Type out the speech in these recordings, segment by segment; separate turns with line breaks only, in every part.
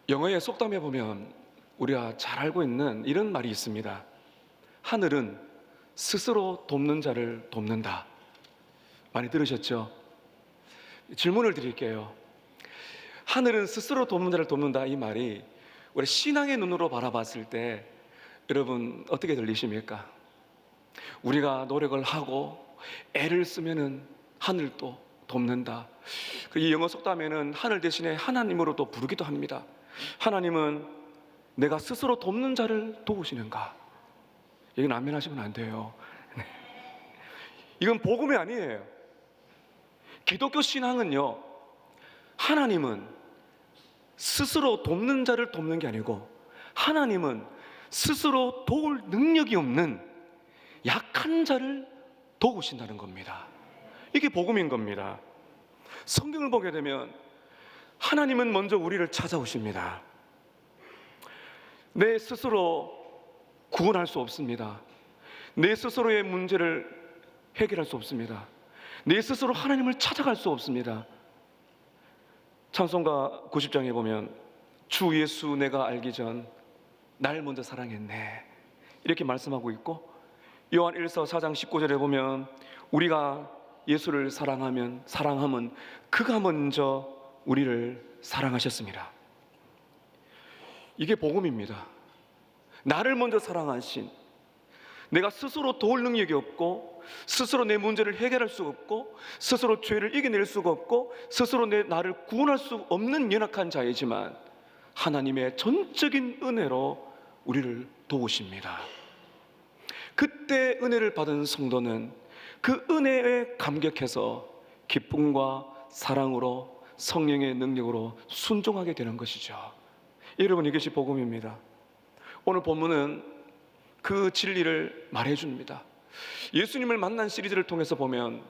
영어의 속담에 보면 우리가 잘 알고 있는 이런 말이 있습니다. 하늘은 스스로 돕는 자를 돕는다. 많이 들으셨죠? 질문을 드릴게요. 하늘은 스스로 돕는 자를 돕는다, 이 말이 우리 신앙의 눈으로 바라봤을 때 여러분 어떻게 들리십니까? 우리가 노력을 하고 애를 쓰면은 하늘도 돕는다. 이 영어 속담에는 하늘 대신에 하나님으로도 부르기도 합니다. 하나님은 내가 스스로 돕는 자를 도우시는가? 이건 안면하시면 안 돼요. 네. 이건 복음이 아니에요. 기독교 신앙은요, 하나님은 스스로 돕는 자를 돕는 게 아니고 하나님은 스스로 도울 능력이 없는 약한 자를 도우신다는 겁니다. 이게 복음인 겁니다. 성경을 보게 되면 하나님은 먼저 우리를 찾아오십니다. 내 스스로 구원할 수 없습니다. 내 스스로의 문제를 해결할 수 없습니다. 내 스스로 하나님을 찾아갈 수 없습니다. 찬송가 90장에 보면 주 예수 내가 알기 전 날 먼저 사랑했네, 이렇게 말씀하고 있고, 요한 1서 4장 19절에 보면 우리가 예수를 사랑하면 그가 먼저 우리를 사랑하셨습니다. 이게 복음입니다. 나를 먼저 사랑하신, 내가 스스로 도울 능력이 없고 스스로 내 문제를 해결할 수 없고 스스로 죄를 이겨낼 수가 없고 스스로 나를 구원할 수 없는 연약한 자이지만 하나님의 전적인 은혜로 우리를 도우십니다. 그때 은혜를 받은 성도는 그 은혜에 감격해서 기쁨과 사랑으로 성령의 능력으로 순종하게 되는 것이죠. 여러분, 이것이 복음입니다. 오늘 본문은 그 진리를 말해줍니다. 예수님을 만난 시리즈를 통해서 보면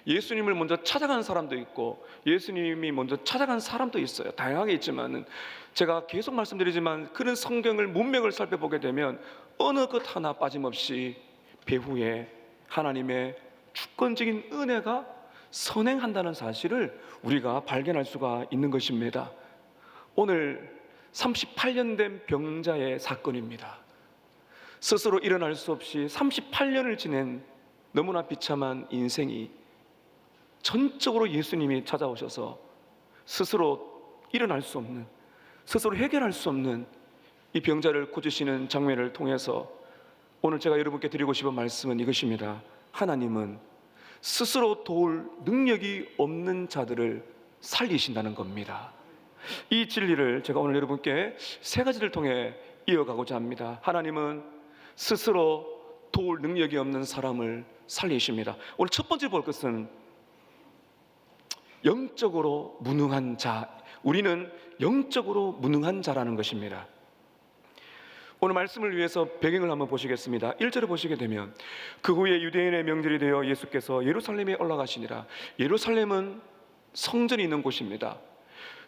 예수님을 먼저 찾아간 사람도 있고 예수님이 먼저 찾아간 사람도 있어요. 다양하게 있지만 제가 계속 말씀드리지만 그런 성경을 문맥을 살펴보게 되면 어느 것 하나 빠짐없이 배후에 하나님의 주권적인 은혜가 선행한다는 사실을 우리가 발견할 수가 있는 것입니다. 오늘 38년 된 병자의 사건입니다. 스스로 일어날 수 없이 38년을 지낸 너무나 비참한 인생이 전적으로 예수님이 찾아오셔서 스스로 일어날 수 없는, 스스로 해결할 수 없는 이 병자를 고치시는 장면을 통해서 오늘 제가 여러분께 드리고 싶은 말씀은 이것입니다. 하나님은 스스로 도울 능력이 없는 자들을 살리신다는 겁니다. 이 진리를 제가 오늘 여러분께 세 가지를 통해 이어가고자 합니다. 하나님은 스스로 도울 능력이 없는 사람을 살리십니다. 오늘 첫 번째 볼 것은 영적으로 무능한 자, 우리는 영적으로 무능한 자라는 것입니다. 오늘 말씀을 위해서 배경을 한번 보시겠습니다. 1절을 보시게 되면 그 후에 유대인의 명절이 되어 예수께서 예루살렘에 올라가시니라. 예루살렘은 성전이 있는 곳입니다.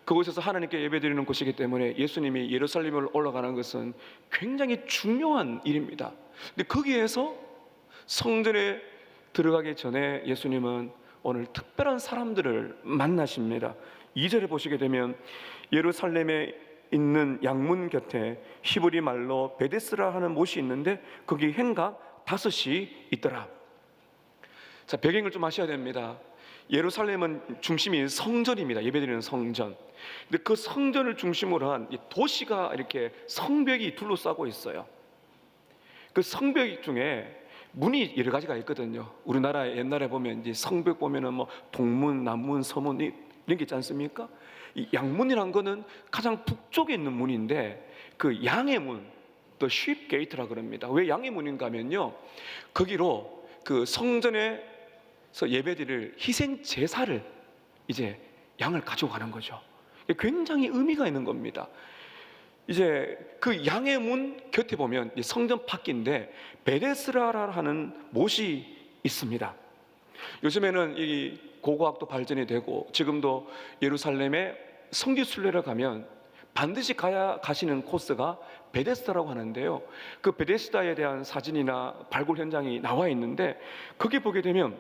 그곳에서 하나님께 예배드리는 곳이기 때문에 예수님이 예루살렘을 올라가는 것은 굉장히 중요한 일입니다. 근데 거기에서 성전에 들어가기 전에 예수님은 오늘 특별한 사람들을 만나십니다. 2절에 보시게 되면 예루살렘에 있는 양문 곁에 히브리 말로 베데스라 하는 못이 있는데 거기 행각 5이 있더라. 자, 배경을 좀 아셔야 됩니다. 예루살렘은 중심이 성전입니다. 예배드리는 성전. 근데 그 성전을 중심으로 한 도시가 이렇게 성벽이 둘러싸고 있어요. 그 성벽 중에 문이 여러 가지가 있거든요. 우리나라 옛날에 보면 이제 성벽 보면은 뭐 동문, 남문, 서문 이런 게 있지 않습니까? 이 양문이란 거는 가장 북쪽에 있는 문인데 그 양의 문, 또 sheep gate라 그럽니다. 왜 양의 문인가 하면요, 거기로 그 성전에서 예배드릴 희생 제사를 이제 양을 가지고 가는 거죠. 굉장히 의미가 있는 겁니다. 이제 그 양의 문 곁에 보면 성전 밖인데 베데스라라 하는 못이 있습니다. 요즘에는 이 고고학도 발전이 되고 지금도 예루살렘에 성지순례를 가면 반드시 가시는 코스가 베데스다라고 하는데요, 그 베데스다에 대한 사진이나 발굴 현장이 나와 있는데 거기 보게 되면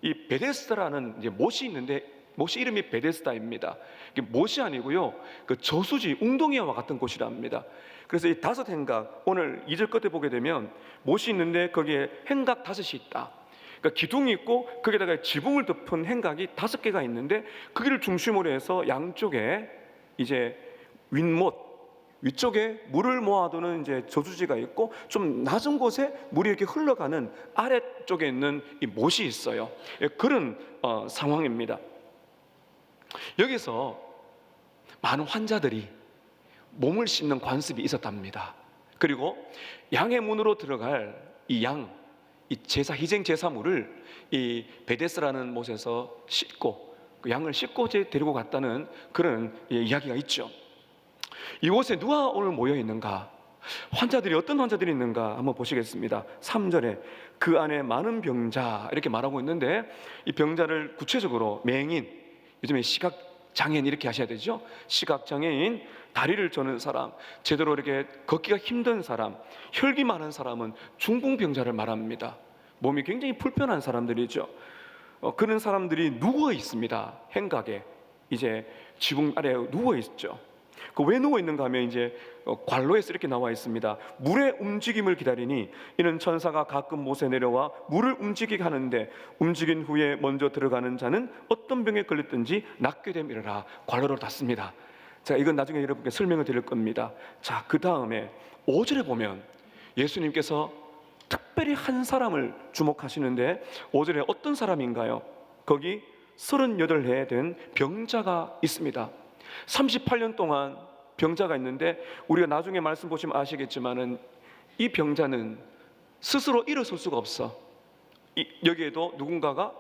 이 베데스다라는 이제 못이 있는데 못이 이름이 베데스다입니다. 이게 못이 아니고요, 그 저수지 웅덩이와 같은 곳이랍니다. 그래서 이 다섯 행각, 오늘 2절 끝에 보게 되면 못이 있는데 거기에 행각 다섯이 있다. 그러니까 기둥이 있고 거기다가 지붕을 덮은 행각이 5개가 있는데 거기를 중심으로 해서 양쪽에 이제 윗못, 위쪽에 물을 모아두는 이제 저수지가 있고, 좀 낮은 곳에 물이 이렇게 흘러가는 아래쪽에 있는 이 못이 있어요. 그런 상황입니다. 여기서 많은 환자들이 몸을 씻는 관습이 있었답니다. 그리고 양의 문으로 들어갈 이 제사, 희생 제사물을 이 베데스라는 못에서 씻고, 그 양을 씻고 데리고 갔다는 그런 이야기가 있죠. 이곳에 누가 오늘 모여 있는가? 환자들이, 어떤 환자들이 있는가 한번 보시겠습니다. 3절에 그 안에 많은 병자 이렇게 말하고 있는데, 이 병자를 구체적으로 맹인, 요즘에 시각장애인 이렇게 하셔야 되죠. 시각장애인, 다리를 저는 사람, 제대로 이렇게 걷기가 힘든 사람, 혈기 많은 사람은 중풍병자를 말합니다. 몸이 굉장히 불편한 사람들이죠. 그런 사람들이 누워 있습니다. 행각에 이제 지붕 아래에 누워 있죠. 그 왜 누워 있는가 하면 이제 관로에서 이렇게 나와 있습니다. 물의 움직임을 기다리니 이는 천사가 가끔 못에 내려와 물을 움직이게 하는데 움직인 후에 먼저 들어가는 자는 어떤 병에 걸렸든지 낫게 됨이라. 관로를 닫습니다. 자, 이건 나중에 여러분께 설명을 드릴 겁니다. 자, 그 다음에 5절에 보면 예수님께서 특별히 한 사람을 주목하시는데, 5절에 어떤 사람인가요? 거기 38해 된 병자가 있습니다. 38년 동안 병자가 있는데, 우리가 나중에 말씀 보시면 아시겠지만은 이 병자는 스스로 일어설 수가 없어. 여기에도 누군가가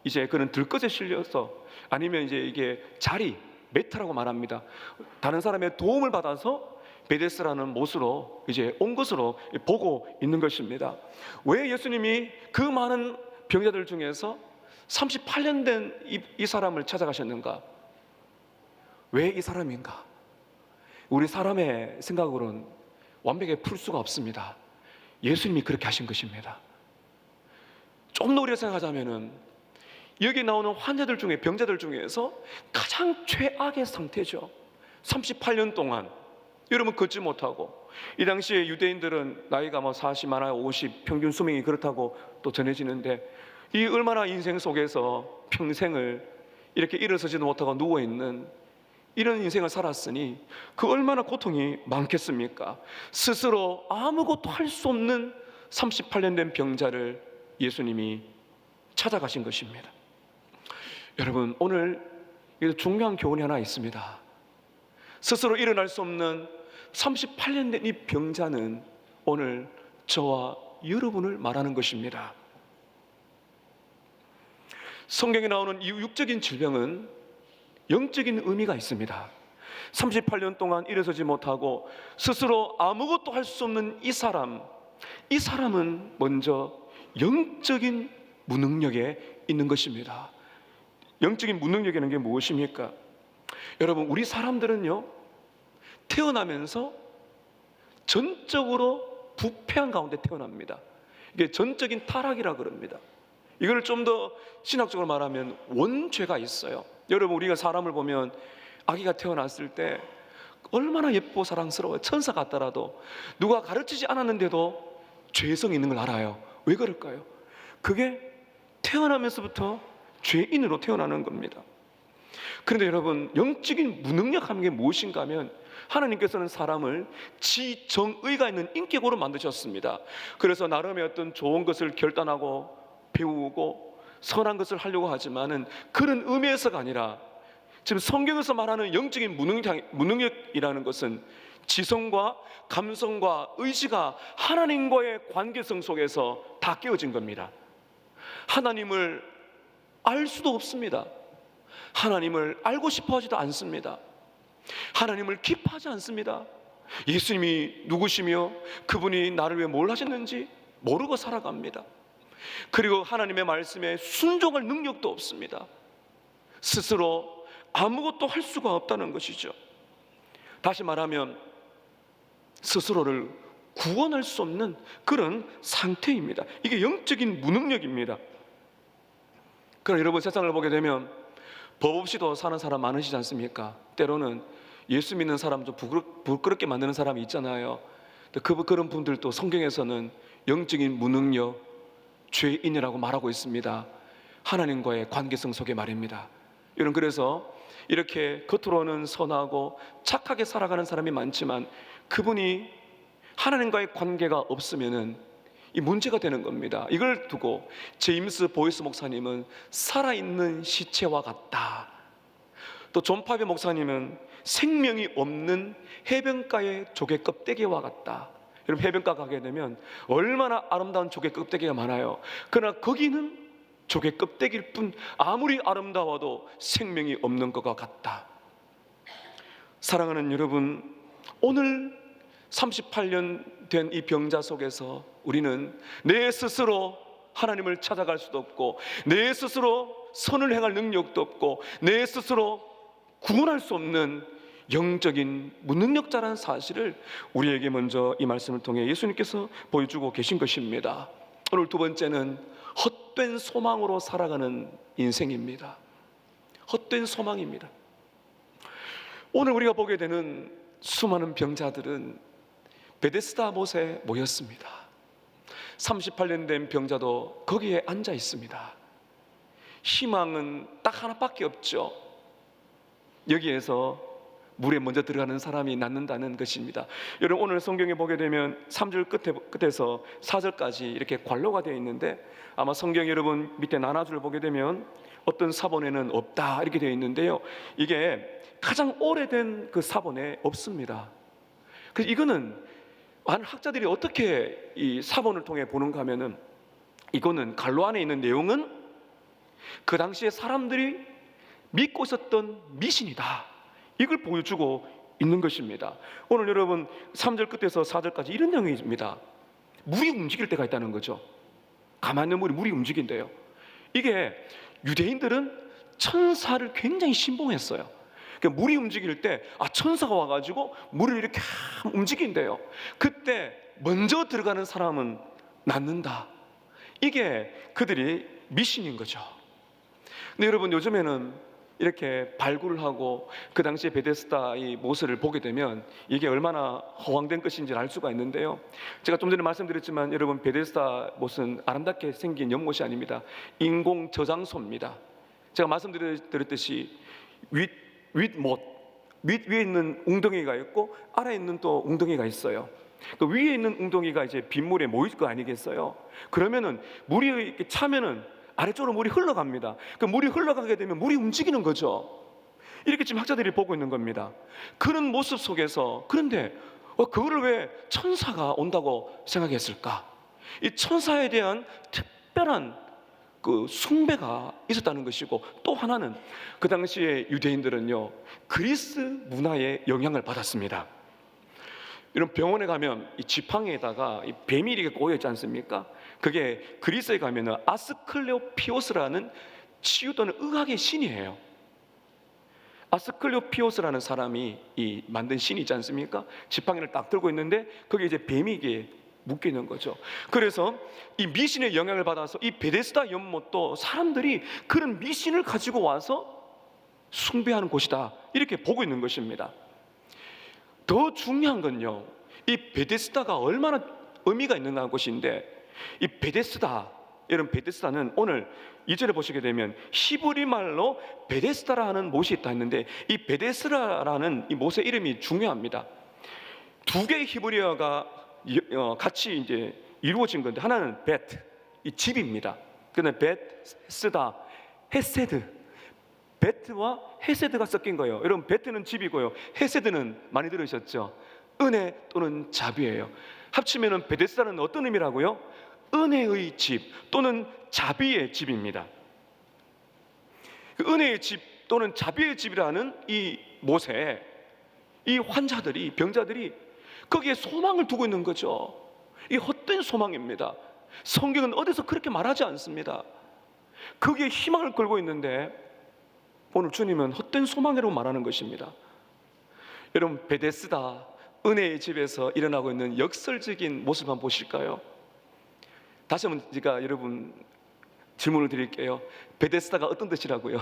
이제 그는 들것에 실려서, 아니면 이제 이게 자리, 메타라고 말합니다. 다른 사람의 도움을 받아서 베데스라는 못으로 이제 온 것으로 보고 있는 것입니다. 왜 예수님이 그 많은 병자들 중에서 38년 된 이 사람을 찾아가셨는가? 왜 이 사람인가? 우리 사람의 생각으로는 완벽하게 풀 수가 없습니다. 예수님이 그렇게 하신 것입니다. 좀 더 우리가 생각하자면은, 여기 나오는 환자들 중에, 병자들 중에서 가장 최악의 상태죠. 38년 동안 여러분 걷지 못하고, 이 당시에 유대인들은 나이가 40, 많아야 50, 평균 수명이 그렇다고 또 전해지는데, 이 얼마나 인생 속에서 평생을 이렇게 일어서지도 못하고 누워있는 이런 인생을 살았으니 그 얼마나 고통이 많겠습니까? 스스로 아무것도 할 수 없는 38년 된 병자를 예수님이 찾아가신 것입니다. 여러분, 오늘 중요한 교훈이 하나 있습니다. 스스로 일어날 수 없는 38년 된 이 병자는 오늘 저와 여러분을 말하는 것입니다. 성경에 나오는 이 육적인 질병은 영적인 의미가 있습니다. 38년 동안 일어서지 못하고 스스로 아무것도 할 수 없는 이 사람은 먼저 영적인 무능력에 있는 것입니다. 영적인 무능력이라는 게 무엇입니까? 여러분, 우리 사람들은요, 태어나면서 전적으로 부패한 가운데 태어납니다. 이게 전적인 타락이라 그럽니다. 이걸 좀 더 신학적으로 말하면 원죄가 있어요. 여러분, 우리가 사람을 보면 아기가 태어났을 때 얼마나 예쁘고 사랑스러워요. 천사 같더라도 누가 가르치지 않았는데도 죄성이 있는 걸 알아요. 왜 그럴까요? 그게 태어나면서부터 죄인으로 태어나는 겁니다. 그런데 여러분, 영적인 무능력하는 게 무엇인가 하면, 하나님께서는 사람을 지정의가 있는 인격으로 만드셨습니다. 그래서 나름의 어떤 좋은 것을 결단하고 배우고 선한 것을 하려고 하지만은 그런 의미에서가 아니라, 지금 성경에서 말하는 영적인 무능력이라는 것은 지성과 감성과 의지가 하나님과의 관계성 속에서 다 깨어진 겁니다. 하나님을 알 수도 없습니다. 하나님을 알고 싶어 하지도 않습니다. 하나님을 기뻐하지 않습니다. 예수님이 누구시며 그분이 나를 위해 뭘 하셨는지 모르고 살아갑니다. 그리고 하나님의 말씀에 순종할 능력도 없습니다. 스스로 아무것도 할 수가 없다는 것이죠. 다시 말하면 스스로를 구원할 수 없는 그런 상태입니다. 이게 영적인 무능력입니다. 그러나 여러분, 세상을 보게 되면 법 없이도 사는 사람 많으시지 않습니까? 때로는 예수 믿는 사람 좀 부끄럽게 만드는 사람이 있잖아요. 그런 분들도 성경에서는 영적인 무능력, 죄인이라고 말하고 있습니다. 하나님과의 관계성 속에 말입니다. 여러분, 그래서 이렇게 겉으로는 선하고 착하게 살아가는 사람이 많지만 그분이 하나님과의 관계가 없으면은 이 문제가 되는 겁니다. 이걸 두고 제임스 보이스 목사님은 살아있는 시체와 같다. 또 존 파베 목사님은 생명이 없는 해변가의 조개 껍데기와 같다. 여러분, 해변가 가게 되면 얼마나 아름다운 조개 껍데기가 많아요. 그러나 거기는 조개 껍데기일 뿐 아무리 아름다워도 생명이 없는 것과 같다. 사랑하는 여러분, 오늘 38년 된 이 병자 속에서 우리는 내 스스로 하나님을 찾아갈 수도 없고, 내 스스로 선을 행할 능력도 없고, 내 스스로 구원할 수 없는 영적인 무능력자라는 사실을 우리에게 먼저 이 말씀을 통해 예수님께서 보여주고 계신 것입니다. 오늘 두 번째는 헛된 소망으로 살아가는 인생입니다. 헛된 소망입니다. 오늘 우리가 보게 되는 수많은 병자들은 베데스다 못에 모였습니다. 38년 된 병자도 거기에 앉아 있습니다. 희망은 딱 하나밖에 없죠. 여기에서 물에 먼저 들어가는 사람이 낫는다는 것입니다. 여러분, 오늘 성경에 보게 되면 3절 끝에서 4절까지 이렇게 관로가 되어 있는데, 아마 성경 여러분 밑에 나눠줄 보게 되면 어떤 사본에는 없다 이렇게 되어 있는데요, 이게 가장 오래된 그 사본에 없습니다. 그래서 이거는 많은 학자들이 어떻게 이 사본을 통해 보는가 하면은, 이거는 갈로 안에 있는 내용은 그 당시에 사람들이 믿고 있었던 미신이다, 이걸 보여주고 있는 것입니다. 오늘 여러분 3절 끝에서 4절까지 이런 내용입니다. 물이 움직일 때가 있다는 거죠. 가만히 있는 물이 움직인대요. 이게 유대인들은 천사를 굉장히 신봉했어요. 그러니까 물이 움직일 때 천사가 와가지고 물을 이렇게 움직인대요. 그때 먼저 들어가는 사람은 낫는다. 이게 그들이 미신인 거죠. 근데 여러분, 요즘에는 이렇게 발굴을 하고 그 당시에 베데스다 이 모습을 보게 되면 이게 얼마나 허황된 것인지를 알 수가 있는데요, 제가 좀 전에 말씀드렸지만 여러분, 베데스다 못은 아름답게 생긴 연못이 아닙니다. 인공 저장소입니다. 제가 말씀드렸듯이 윗못, 위에 있는 웅덩이가 있고 아래에 있는 또 웅덩이가 있어요. 그 위에 있는 웅덩이가 이제 빗물에 모일 거 아니겠어요? 그러면은 물이 이렇게 차면은 아래쪽으로 물이 흘러갑니다. 그 물이 흘러가게 되면 물이 움직이는 거죠. 이렇게 지금 학자들이 보고 있는 겁니다. 그런 모습 속에서, 그런데 그거를 왜 천사가 온다고 생각했을까? 이 천사에 대한 특별한 그 숭배가 있었다는 것이고, 또 하나는 그 당시에 유대인들은요, 그리스 문화의 영향을 받았습니다. 이런 병원에 가면 이 지팡이에다가 이 뱀이 이렇게 꼬여 있지 않습니까? 그게 그리스에 가면은 아스클레오피오스라는 치유 또는 의학의 신이에요. 아스클레오피오스라는 사람이 이 만든 신이 있지 않습니까? 지팡이를 딱 들고 있는데 거기에 이제 뱀이 이게 묶여 있는 거죠. 그래서 이 미신의 영향을 받아서 이 베데스다 연못도 사람들이 그런 미신을 가지고 와서 숭배하는 곳이다, 이렇게 보고 있는 것입니다. 더 중요한 건요, 이 베데스다가 얼마나 의미가 있는 곳인데, 이 베데스다, 여러분, 베데스다는 오늘 2절에 보시게 되면 히브리 말로 베데스다라는 못이 있다 했는데, 이 베데스다라는 이 못의 이름이 중요합니다. 두 개의 히브리어가 같이 이제 이루어진 건데, 하나는 베트, 이 집입니다. 그다음에 베스다, 헤세드, 베트와 헤세드가 섞인 거예요. 여러분, 베트는 집이고요, 헤세드는 많이 들으셨죠? 은혜 또는 자비예요. 합치면은 베데스다는 어떤 의미라고요? 은혜의 집 또는 자비의 집입니다. 그 은혜의 집 또는 자비의 집이라는 이 못에 이 환자들이, 병자들이 거기에 소망을 두고 있는 거죠. 이 헛된 소망입니다. 성경은 어디서 그렇게 말하지 않습니다. 거기에 희망을 걸고 있는데 오늘 주님은 헛된 소망이라고 말하는 것입니다. 여러분, 베데스다, 은혜의 집에서 일어나고 있는 역설적인 모습 한번 보실까요? 다시 한번 제가 여러분 질문을 드릴게요. 베데스다가 어떤 뜻이라고요?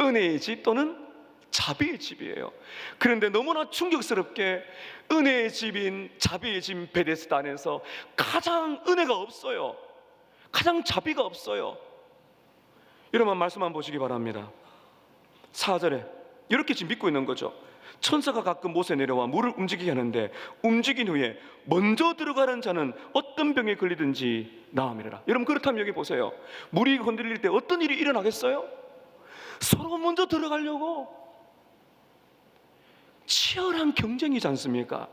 은혜의 집 또는 자비의 집이에요. 그런데 너무나 충격스럽게 은혜의 집인 자비의 집 베데스다 안에서 가장 은혜가 없어요. 가장 자비가 없어요. 여러분 말씀 한번 보시기 바랍니다. 4절에 이렇게 지금 믿고 있는 거죠. 천사가 가끔 못에 내려와 물을 움직이게 하는데 움직인 후에 먼저 들어가는 자는 어떤 병에 걸리든지 나음이라. 여러분 그렇다면 여기 보세요. 물이 흔들릴 때 어떤 일이 일어나겠어요? 서로 먼저 들어가려고 치열한 경쟁이지 않습니까?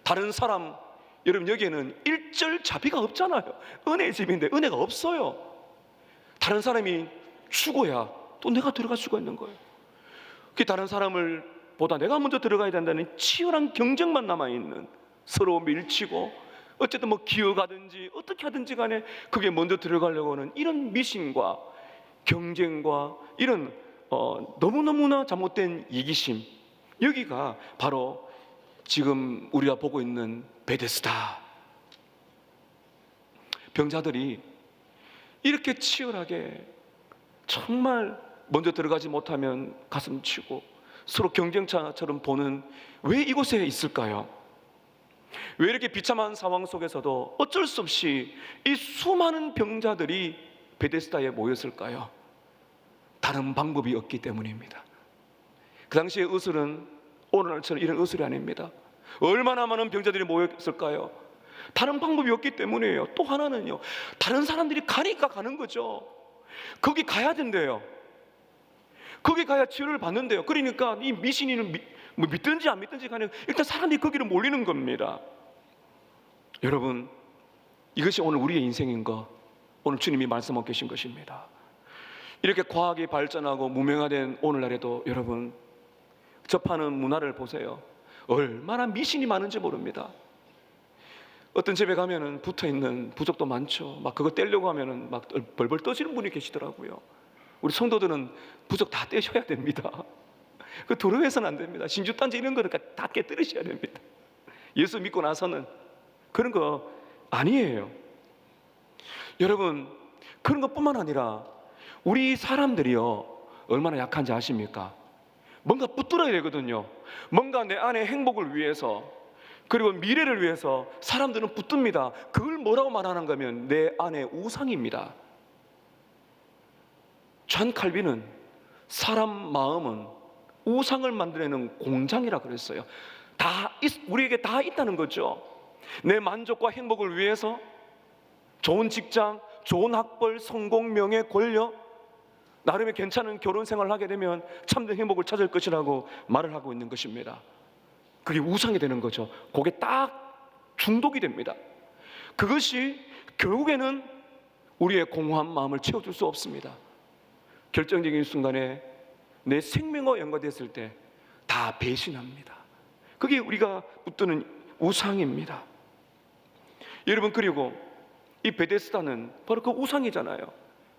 다른 사람, 여러분 여기에는 일절 자비가 없잖아요. 은혜의 집인데 은혜가 없어요. 다른 사람이 죽어야 또 내가 들어갈 수가 있는 거예요. 그 다른 사람을 보다 내가 먼저 들어가야 된다는 치열한 경쟁만 남아있는, 서로 밀치고 어쨌든 뭐 기어가든지 어떻게 하든지 간에 그게 먼저 들어가려고 하는 이런 미신과 경쟁과 이런 너무너무나 잘못된 이기심, 여기가 바로 지금 우리가 보고 있는 베데스다. 병자들이 이렇게 치열하게 정말 먼저 들어가지 못하면 가슴 치고 서로 경쟁차처럼 보는, 왜 이곳에 있을까요? 왜 이렇게 비참한 상황 속에서도 어쩔 수 없이 이 수많은 병자들이 베데스다에 모였을까요? 다른 방법이 없기 때문입니다. 그 당시의 의술은 오늘날처럼 이런 의술이 아닙니다. 얼마나 많은 병자들이 모였을까요? 다른 방법이 없기 때문이에요. 또 하나는요, 다른 사람들이 가니까 가는 거죠. 거기 가야 된대요. 거기 가야 치료를 받는데요. 그러니까 이 미신이는 믿든지 안 믿든지 간에 일단 사람들이 거기로 몰리는 겁니다. 여러분, 이것이 오늘 우리의 인생인 거, 오늘 주님이 말씀하고 계신 것입니다. 이렇게 과학이 발전하고 무명화된 오늘날에도 여러분 접하는 문화를 보세요. 얼마나 미신이 많은지 모릅니다. 어떤 집에 가면은 붙어있는 부적도 많죠. 막 그거 떼려고 하면은 막 벌벌 떠지는 분이 계시더라고요. 우리 성도들은 부적 다 떼셔야 됩니다. 그 도로에서는 안 됩니다. 신주단지 이런 거는 다 깨뜨리셔야 됩니다. 예수 믿고 나서는 그런 거 아니에요. 여러분, 그런 것뿐만 아니라 우리 사람들이요 얼마나 약한지 아십니까? 뭔가 붙들어야 되거든요. 뭔가 내 안의 행복을 위해서, 그리고 미래를 위해서 사람들은 붙듭니다. 그걸 뭐라고 말하는가 하면 내 안의 우상입니다. 존 칼빈은 사람 마음은 우상을 만들어내는 공장이라 그랬어요. 우리에게 다 있다는 거죠. 내 만족과 행복을 위해서 좋은 직장, 좋은 학벌, 성공, 명예, 권력, 나름의 괜찮은 결혼 생활을 하게 되면 참된 행복을 찾을 것이라고 말을 하고 있는 것입니다. 그게 우상이 되는 거죠. 그게 딱 중독이 됩니다. 그것이 결국에는 우리의 공허한 마음을 채워줄 수 없습니다. 결정적인 순간에 내 생명과 연관됐을 때 다 배신합니다. 그게 우리가 붙드는 우상입니다. 여러분, 그리고 이 베데스다는 바로 그 우상이잖아요.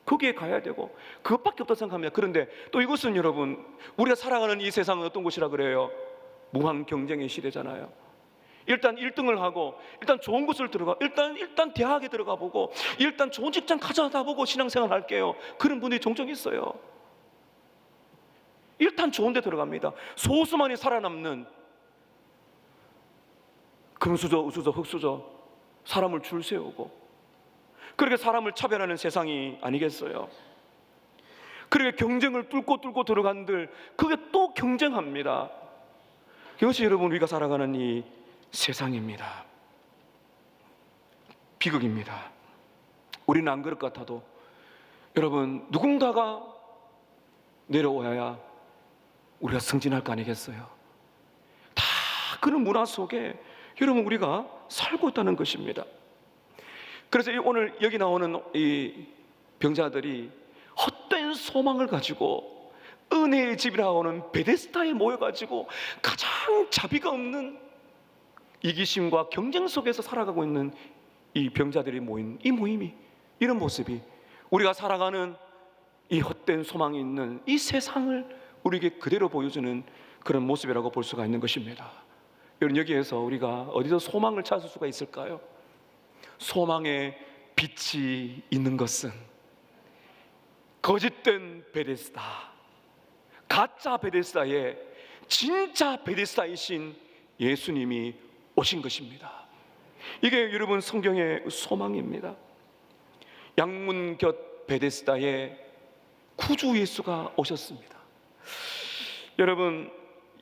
거기에 가야 되고 그것밖에 없다고 생각합니다. 그런데 또 이것은 여러분, 우리가 살아가는 이 세상은 어떤 곳이라 그래요? 무한 경쟁의 시대잖아요. 일단 1등을 하고 일단 좋은 곳을 들어가, 일단 대학에 들어가 보고 일단 좋은 직장 가져다 보고 신앙생활 할게요. 그런 분들이 종종 있어요. 일단 좋은 데 들어갑니다. 소수만이 살아남는 금수저, 우수저, 흙수저, 사람을 줄 세우고 그렇게 사람을 차별하는 세상이 아니겠어요? 그렇게 경쟁을 뚫고 들어간들, 그게 또 경쟁합니다. 이것이 여러분 우리가 살아가는 이 세상입니다. 비극입니다. 우리는 안 그럴 것 같아도 여러분 누군가가 내려와야 우리가 승진할 거 아니겠어요? 다 그런 문화 속에 여러분 우리가 살고 있다는 것입니다. 그래서 오늘 여기 나오는 이 병자들이 헛된 소망을 가지고 은혜의 집이라고 하는 베데스다에 모여가지고 가장 자비가 없는 이기심과 경쟁 속에서 살아가고 있는 이 병자들이 모인 이 모임이, 이런 모습이 우리가 살아가는 이 헛된 소망이 있는 이 세상을 우리에게 그대로 보여주는 그런 모습이라고 볼 수가 있는 것입니다. 여러분, 여기에서 우리가 어디서 소망을 찾을 수가 있을까요? 소망의 빛이 있는 것은 거짓된 베데스다, 가짜 베데스다에 진짜 베데스다이신 예수님이 오신 것입니다. 이게 여러분 성경의 소망입니다. 양문 곁 베데스다에 구주 예수가 오셨습니다. 여러분,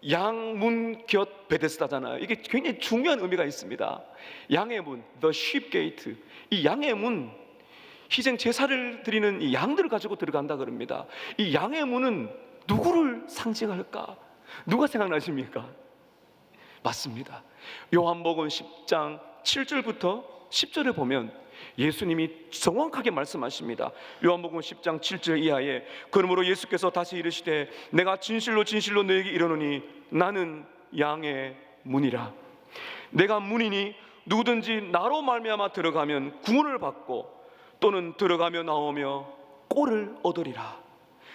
양문 곁 베데스다잖아요. 이게 굉장히 중요한 의미가 있습니다. 양의 문, the sheep gate. 이 양의 문, 희생 제사를 드리는 이 양들을 가지고 들어간다 그럽니다. 이 양의 문은 누구를 상징할까? 누가 생각나십니까? 맞습니다. 요한복음 10장 7절부터 10절을 보면 예수님이 정확하게 말씀하십니다. 요한복음 10장 7절 이하에 그러므로 예수께서 다시 이르시되 내가 진실로 진실로 너에게 이르노니 나는 양의 문이라. 내가 문이니 누구든지 나로 말미암아 들어가면 구원을 받고 또는 들어가며 나오며 꼴을 얻으리라.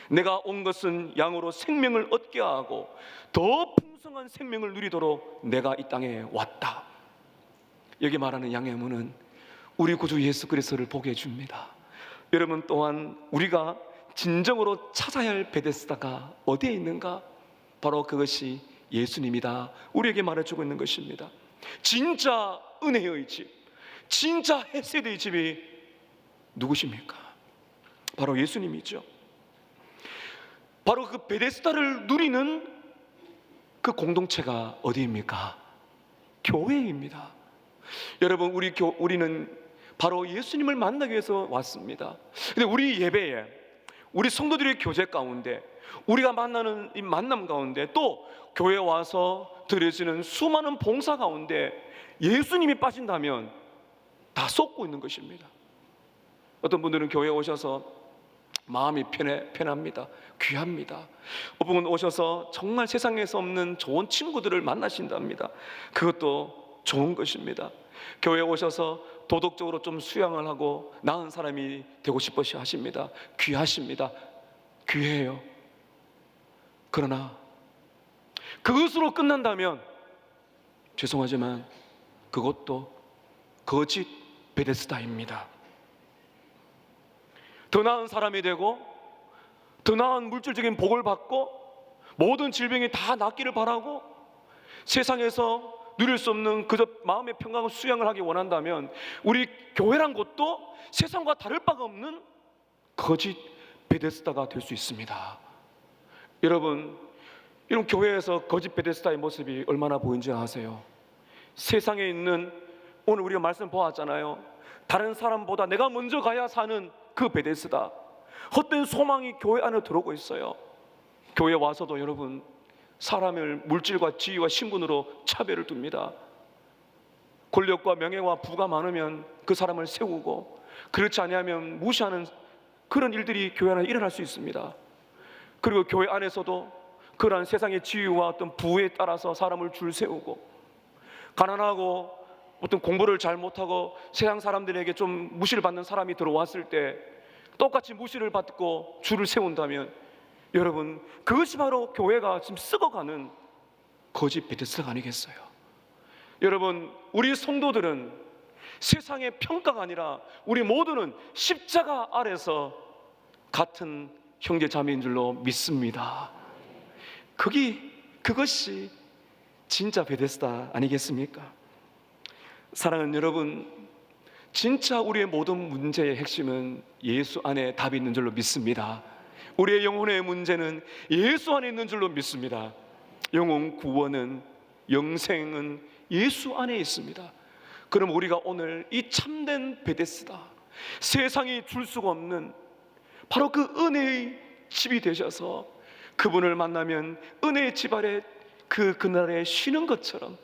내가 온 것은 양으로 생명을 얻게 하고 더 풍성한 생명을 누리도록 내가 이 땅에 왔다. 여기 말하는 양의 문은 우리 구주 예수 그리스도를 보게 해줍니다. 여러분, 또한 우리가 진정으로 찾아야 할 베데스다가 어디에 있는가? 바로 그것이 예수님이다. 우리에게 말해주고 있는 것입니다. 진짜 은혜의 집, 진짜 헤세드의 집이 누구십니까? 바로 예수님이죠. 바로 그 베데스다를 누리는 그 공동체가 어디입니까? 교회입니다. 여러분, 우리는 바로 예수님을 만나기 위해서 왔습니다. 근데 우리 예배에, 우리 성도들의 교제 가운데, 우리가 만나는 이 만남 가운데, 또 교회에 와서 드려지는 수많은 봉사 가운데 예수님이 빠진다면 다 쏟고 있는 것입니다. 어떤 분들은 교회에 오셔서 마음이 편합니다. 귀합니다. 어떤 분은 오셔서 정말 세상에서 없는 좋은 친구들을 만나신답니다. 그것도 좋은 것입니다. 교회에 오셔서 도덕적으로 좀 수양을 하고 나은 사람이 되고 싶으시 하십니다. 귀하십니다. 귀해요. 그러나 그것으로 끝난다면 죄송하지만 그것도 거짓 베데스다입니다. 더 나은 사람이 되고 더 나은 물질적인 복을 받고 모든 질병이 다 낫기를 바라고 세상에서 누릴 수 없는 그저 마음의 평강을 수양을 하기 원한다면 우리 교회란 것도 세상과 다를 바가 없는 거짓 베데스다가 될 수 있습니다. 여러분, 이런 교회에서 거짓 베데스다의 모습이 얼마나 보이는지 아세요? 세상에 있는, 오늘 우리가 말씀 보았잖아요. 다른 사람보다 내가 먼저 가야 사는 그 베데스다, 헛된 소망이 교회 안에 들어오고 있어요. 교회 와서도 여러분, 사람을 물질과 지위와 신분으로 차별을 둡니다. 권력과 명예와 부가 많으면 그 사람을 세우고, 그렇지 아니하면 무시하는 그런 일들이 교회 안에 일어날 수 있습니다. 그리고 교회 안에서도 그러한 세상의 지위와 어떤 부에 따라서 사람을 줄 세우고, 가난하고 어떤 공부를 잘 못하고 세상 사람들에게 좀 무시를 받는 사람이 들어왔을 때 똑같이 무시를 받고 줄을 세운다면 여러분, 그것이 바로 교회가 지금 썩어가는 거짓 베데스다가 아니겠어요? 여러분, 우리 성도들은 세상의 평가가 아니라 우리 모두는 십자가 아래서 같은 형제 자매인 줄로 믿습니다. 그것이 진짜 베데스다 아니겠습니까? 사랑하는 여러분, 진짜 우리의 모든 문제의 핵심은 예수 안에 답이 있는 줄로 믿습니다. 우리의 영혼의 문제는 예수 안에 있는 줄로 믿습니다. 영혼 구원은, 영생은 예수 안에 있습니다. 그럼 우리가 오늘 이 참된 베데스다, 세상이 줄 수가 없는 바로 그 은혜의 집이 되셔서 그분을 만나면 은혜의 집 아래 그날에 쉬는 것처럼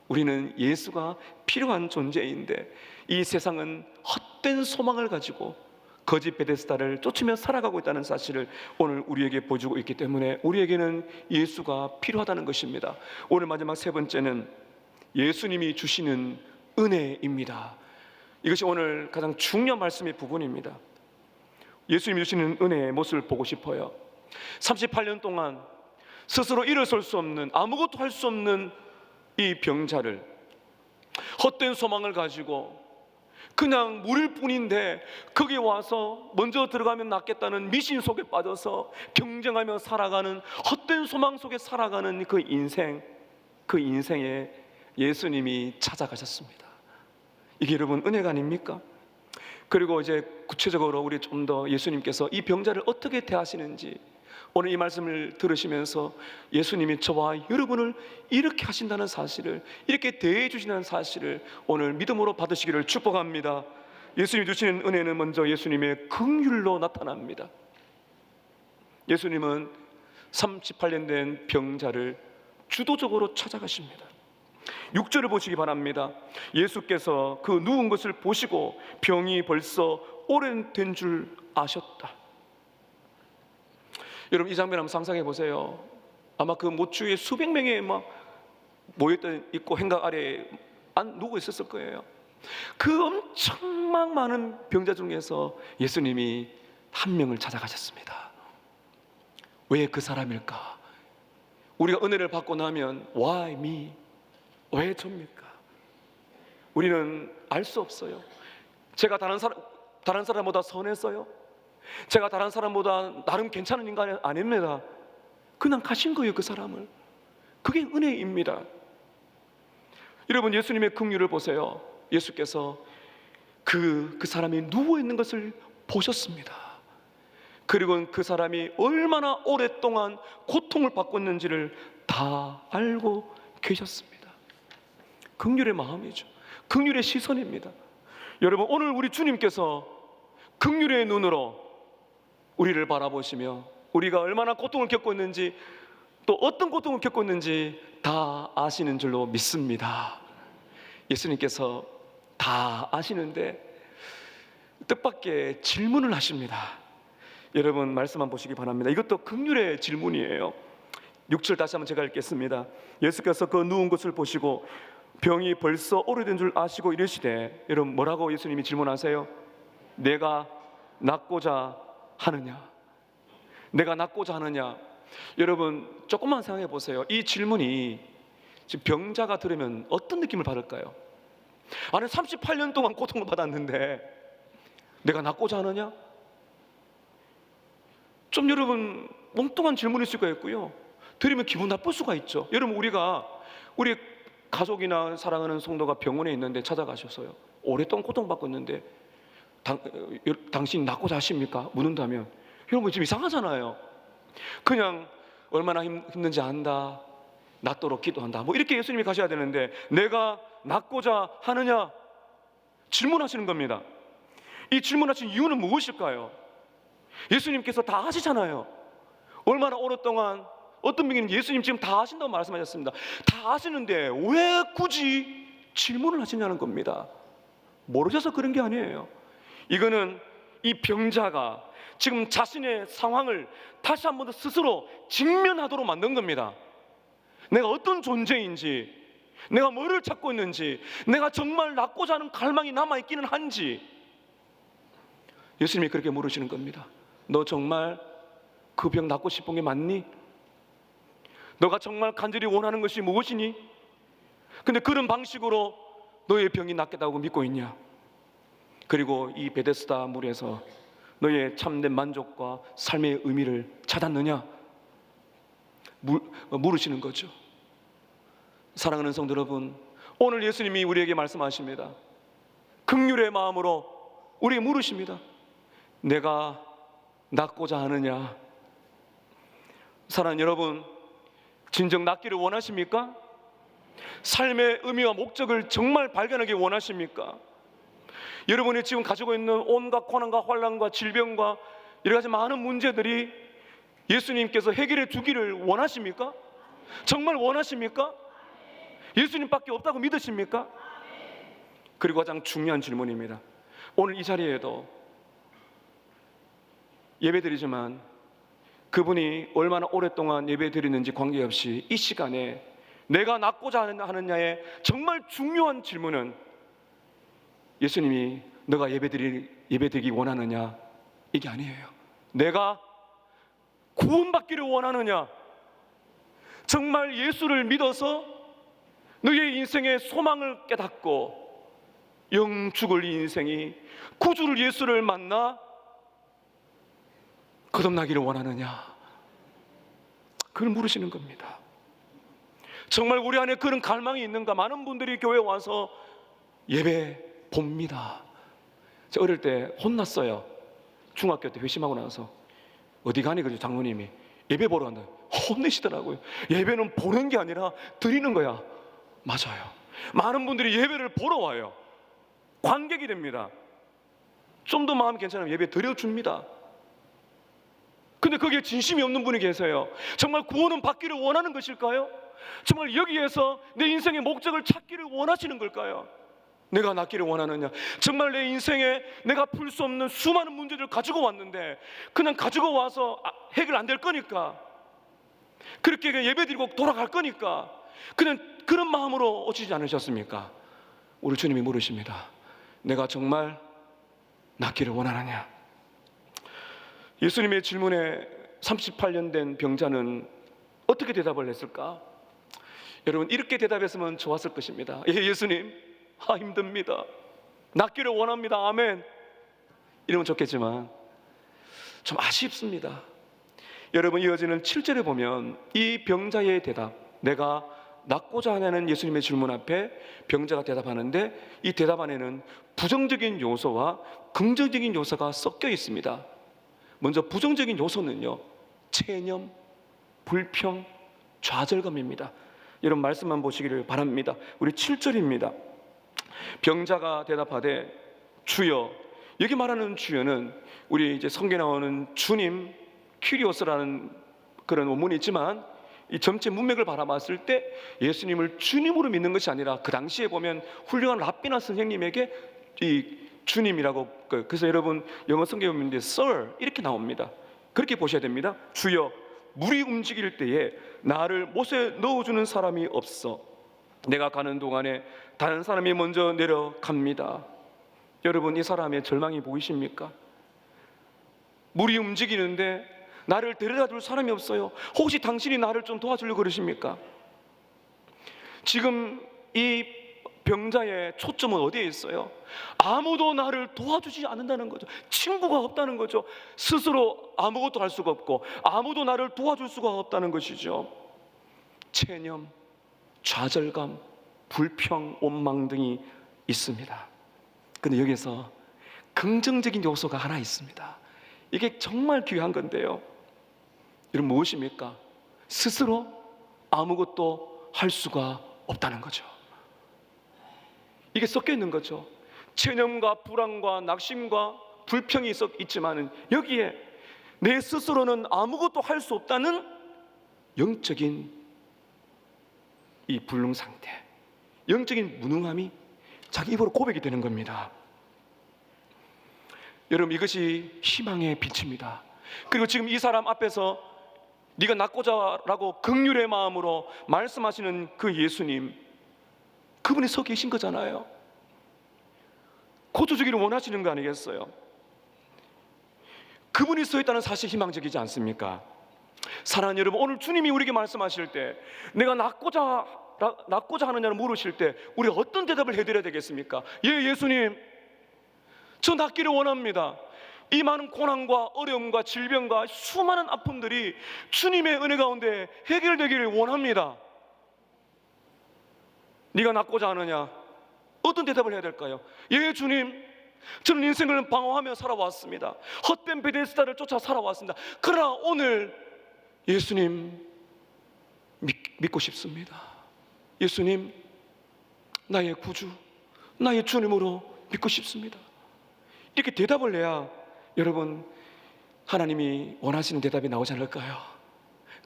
우리는 예수가 필요한 존재인데, 이 세상은 헛된 소망을 가지고 거짓 베데스다를 쫓으며 살아가고 있다는 사실을 오늘 우리에게 보여주고 있기 때문에 우리에게는 예수가 필요하다는 것입니다. 오늘 마지막 세 번째는 예수님이 주시는 은혜입니다. 이것이 오늘 가장 중요한 말씀의 부분입니다. 예수님이 주시는 은혜의 모습을 보고 싶어요. 38년 동안 스스로 일어설 수 없는, 아무것도 할 수 없는 이 병자를 헛된 소망을 가지고 그냥 물일 뿐인데 거기에 와서 먼저 들어가면 낫겠다는 미신 속에 빠져서 경쟁하며 살아가는 헛된 소망 속에 살아가는 그 인생에 예수님이 찾아가셨습니다. 이게 여러분 은혜가 아닙니까? 그리고 이제 구체적으로 우리 좀 더 예수님께서 이 병자를 어떻게 대하시는지, 오늘 이 말씀을 들으시면서 예수님이 저와 여러분을 이렇게 하신다는 사실을, 이렇게 대해 주신다는 사실을 오늘 믿음으로 받으시기를 축복합니다. 예수님이 주시는 은혜는 먼저 예수님의 긍휼로 나타납니다. 예수님은 38년 된 병자를 주도적으로 찾아가십니다. 6절을 보시기 바랍니다. 예수께서 그 누운 것을 보시고 병이 벌써 오래된 줄 아셨다. 여러분, 이 장면 한번 상상해 보세요. 아마 그 못주에 수백 명이 막 모였던 있고 행각 아래에 누워 있었을 거예요. 그 엄청 많은 병자 중에서 예수님이 한 명을 찾아가셨습니다. 왜 그 사람일까? 우리가 은혜를 받고 나면 Why me? 왜 접니까? 우리는 알 수 없어요. 제가 다른 사람보다 선했어요? 제가 다른 사람보다 나름 괜찮은 인간이 아닙니다. 그냥 가신 거예요, 그 사람을. 그게 은혜입니다. 여러분, 예수님의 긍휼을 보세요. 예수께서 그 사람이 누워있는 것을 보셨습니다. 그리고 그 사람이 얼마나 오랫동안 고통을 받고 있는지를 다 알고 계셨습니다. 긍휼의 마음이죠. 긍휼의 시선입니다. 여러분, 오늘 우리 주님께서 긍휼의 눈으로 우리를 바라보시며 우리가 얼마나 고통을 겪고 있는지, 또 어떤 고통을 겪고 있는지 다 아시는 줄로 믿습니다. 예수님께서 다 아시는데 뜻밖의 질문을 하십니다. 여러분, 말씀만 보시기 바랍니다. 이것도 긍휼의 질문이에요. 6절 다시 한번 제가 읽겠습니다. 예수께서 그 누운 것을 보시고 병이 벌써 오래된 줄 아시고 이르시되, 여러분 뭐라고 예수님이 질문하세요? 내가 낫고자 하느냐? 내가 낫고자 하느냐? 여러분, 조금만 생각해 보세요. 이 질문이 지금 병자가 들으면 어떤 느낌을 받을까요? 아니, 38년 동안 고통을 받았는데 내가 낫고자 하느냐? 좀 여러분 멍뚱한 질문일 수가 있고요, 들으면 기분 나쁠 수가 있죠. 여러분, 우리 가족이나 사랑하는 성도가 병원에 있는데 찾아가셨어요. 오랫동안 고통받고 있는데 당신이 낫고자 하십니까? 묻는다면 여러분 좀 이상하잖아요. 그냥 얼마나 힘든지 안다, 낫도록 기도한다, 뭐 이렇게 예수님이 가셔야 되는데 내가 낫고자 하느냐? 질문하시는 겁니다. 이 질문하신 이유는 무엇일까요? 예수님께서 다 아시잖아요. 얼마나 오랫동안 어떤 병인지 예수님 지금 다 아신다고 말씀하셨습니다. 다 아시는데 왜 굳이 질문을 하시냐는 겁니다. 모르셔서 그런 게 아니에요. 이거는 이 병자가 지금 자신의 상황을 다시 한 번 더 스스로 직면하도록 만든 겁니다. 내가 어떤 존재인지, 내가 뭐를 찾고 있는지, 내가 정말 낫고자 하는 갈망이 남아있기는 한지 예수님이 그렇게 물으시는 겁니다. 너 정말 그 병 낫고 싶은 게 맞니? 너가 정말 간절히 원하는 것이 무엇이니? 근데 그런 방식으로 너의 병이 낫겠다고 믿고 있냐? 그리고 이 베데스다 물에서 너의 참된 만족과 삶의 의미를 찾았느냐? 물으시는 거죠. 사랑하는 성도 여러분, 오늘 예수님이 우리에게 말씀하십니다. 긍휼의 마음으로 우리에게 물으십니다. 내가 낫고자 하느냐? 사랑하는 여러분, 진정 낫기를 원하십니까? 삶의 의미와 목적을 정말 발견하기 원하십니까? 여러분이 지금 가지고 있는 온갖 고난과 환난과 질병과 여러 가지 많은 문제들이 예수님께서 해결해 주기를 원하십니까? 정말 원하십니까? 예수님밖에 없다고 믿으십니까? 그리고 가장 중요한 질문입니다. 오늘 이 자리에도 예배드리지만 그분이 얼마나 오랫동안 예배드리는지 관계없이 이 시간에 내가 낫고자 하느냐의 정말 중요한 질문은 예수님이 너가 예배드리기 원하느냐? 이게 아니에요. 내가 구원받기를 원하느냐? 정말 예수를 믿어서 너의 인생의 소망을 깨닫고 영 죽을 이 인생이 구주를 예수를 만나 거듭나기를 원하느냐? 그걸 물으시는 겁니다. 정말 우리 안에 그런 갈망이 있는가? 많은 분들이 교회에 와서 예배 봅니다. 제가 어릴 때 혼났어요. 중학교 때 회심하고 나서. 어디 가니? 그래서 장로님이 예배 보러 간다. 혼내시더라고요. 예배는 보는 게 아니라 드리는 거야. 맞아요. 많은 분들이 예배를 보러 와요. 관객이 됩니다. 좀 더 마음이 괜찮으면 예배 드려줍니다. 근데 거기에 진심이 없는 분이 계세요. 정말 구원은 받기를 원하는 것일까요? 정말 여기에서 내 인생의 목적을 찾기를 원하시는 걸까요? 내가 낫기를 원하느냐? 정말 내 인생에 내가 풀 수 없는 수많은 문제들을 가지고 왔는데 그냥 가지고 와서 해결 안 될 거니까, 그렇게 예배 드리고 돌아갈 거니까 그냥 그런 마음으로 오시지 않으셨습니까? 우리 주님이 물으십니다. 내가 정말 낫기를 원하느냐? 예수님의 질문에 38년 된 병자는 어떻게 대답을 했을까? 여러분, 이렇게 대답했으면 좋았을 것입니다. 예수님, 힘듭니다. 낫기를 원합니다. 아멘. 이러면 좋겠지만 좀 아쉽습니다. 여러분, 이어지는 7절에 보면 이 병자의 대답, 내가 낫고자 하냐는 예수님의 질문 앞에 병자가 대답하는데, 이 대답 안에는 부정적인 요소와 긍정적인 요소가 섞여 있습니다. 먼저 부정적인 요소는요, 체념, 불평, 좌절감입니다. 여러분, 말씀만 보시기를 바랍니다. 우리 7절입니다. 병자가 대답하되 주여, 여기 말하는 주여는 우리 이제 성경에 나오는 주님, 큐리오스라는 그런 원문이 있지만 이 전체 문맥을 바라봤을 때 예수님을 주님으로 믿는 것이 아니라 그 당시에 보면 훌륭한 랍비나 선생님에게 이 주님이라고, 그래서 여러분 영어 성경에 보면 Sir 이렇게 나옵니다. 그렇게 보셔야 됩니다. 주여, 물이 움직일 때에 나를 못에 넣어주는 사람이 없어. 내가 가는 동안에 다른 사람이 먼저 내려갑니다. 여러분, 이 사람의 절망이 보이십니까? 물이 움직이는데 나를 데려다 줄 사람이 없어요. 혹시 당신이 나를 좀 도와주려고 그러십니까? 지금 이 병자의 초점은 어디에 있어요? 아무도 나를 도와주지 않는다는 거죠. 친구가 없다는 거죠. 스스로 아무것도 할 수가 없고 아무도 나를 도와줄 수가 없다는 것이죠. 체념, 좌절감, 불평, 원망 등이 있습니다. 그런데 여기서 긍정적인 요소가 하나 있습니다. 이게 정말 귀한 건데요, 여러분, 무엇입니까? 스스로 아무것도 할 수가 없다는 거죠. 이게 섞여 있는 거죠. 체념과 불안과 낙심과 불평이 있지만은 여기에 내 스스로는 아무것도 할 수 없다는 영적인 이 불능 상태, 영적인 무능함이 자기 입으로 고백이 되는 겁니다. 여러분, 이것이 희망의 빛입니다. 그리고 지금 이 사람 앞에서 네가 낫고자 라고 긍휼의 마음으로 말씀하시는 그 예수님, 그분이 서 계신 거잖아요. 고쳐주기를 원하시는 거 아니겠어요? 그분이 서 있다는 사실 희망적이지 않습니까? 사랑하는 여러분, 오늘 주님이 우리에게 말씀하실 때 내가 낫고자 하느냐를 물으실 때 우리 어떤 대답을 해드려야 되겠습니까? 예수님, 저 낫기를 원합니다. 이 많은 고난과 어려움과 질병과 수많은 아픔들이 주님의 은혜 가운데 해결되기를 원합니다. 네가 낫고자 하느냐? 어떤 대답을 해야 될까요? 예, 주님, 저는 인생을 방황하며 살아왔습니다. 헛된 베데스다를 쫓아 살아왔습니다. 그러나 오늘 예수님 믿고 싶습니다. 예수님, 나의 구주, 나의 주님으로 믿고 싶습니다. 이렇게 대답을 해야 여러분, 하나님이 원하시는 대답이 나오지 않을까요?